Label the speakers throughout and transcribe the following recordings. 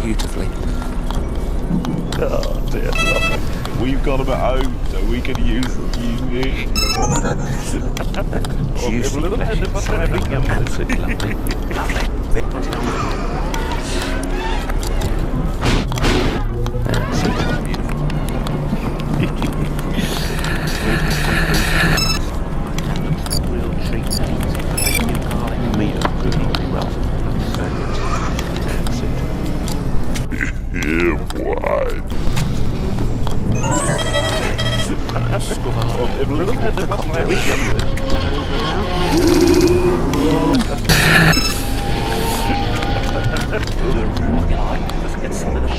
Speaker 1: Beautifully.
Speaker 2: Oh dear, lovely. We've got them at home, so we can use them.
Speaker 1: Juicy flesh. Absolutely lovely. Lovely. Absolutely beautiful. Real treat. Bacon and garlic meat really well. So good. That's it.
Speaker 2: Yeah, why?
Speaker 1: A little bit of cocktail. Let's get some of the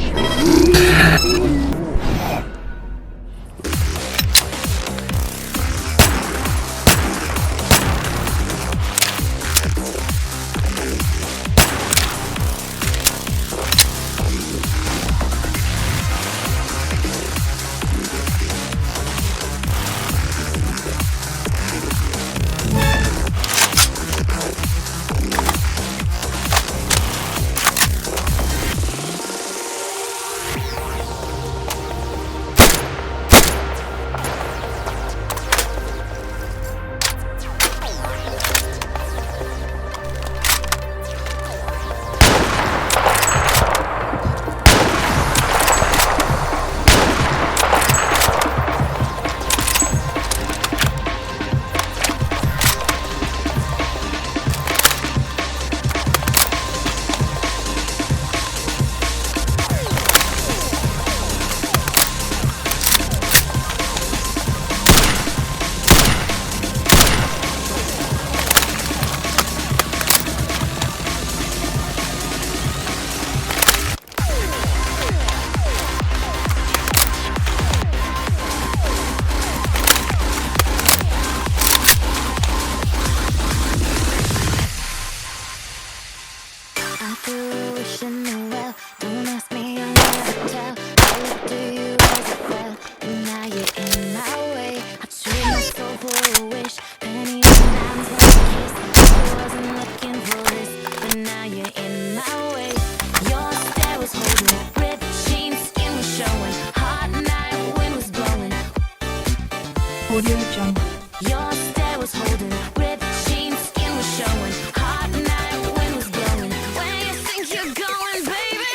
Speaker 3: Audio Jungle.
Speaker 4: Your stare was holding, ripped jeans, skin was showing. Hot night, wind was blowing. Where you think you're going, baby?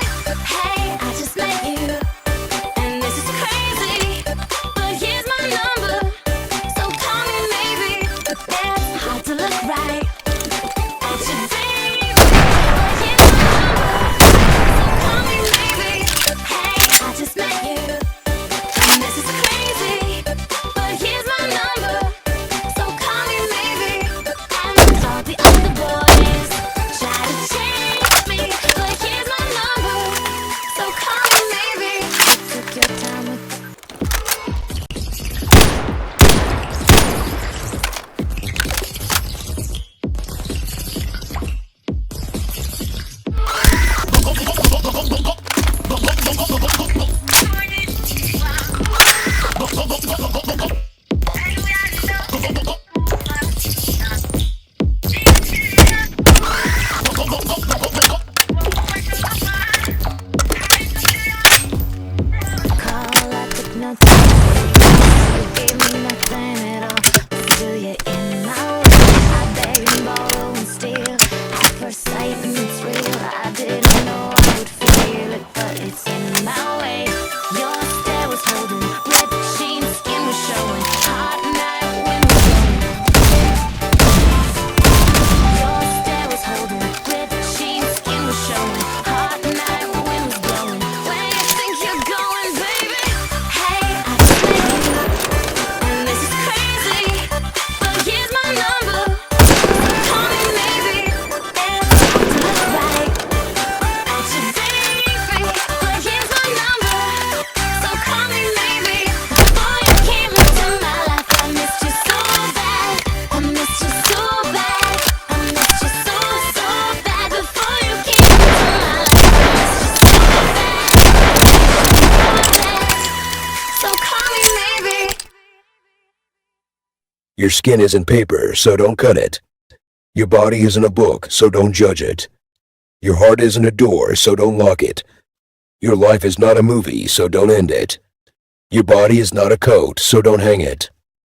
Speaker 4: Hey, I just met you, and this is crazy. But here's my number, so call me maybe. It's hard to look right at your baby. But here's my number, so call me maybe. Hey, I just met you, and this is crazy. But here's my number.
Speaker 3: Your skin isn't paper, so don't cut it. Your body isn't a book, so don't judge it. Your heart isn't a door, so don't lock it. Your life is not a movie, so don't end it. Your body is not a coat, so don't hang it.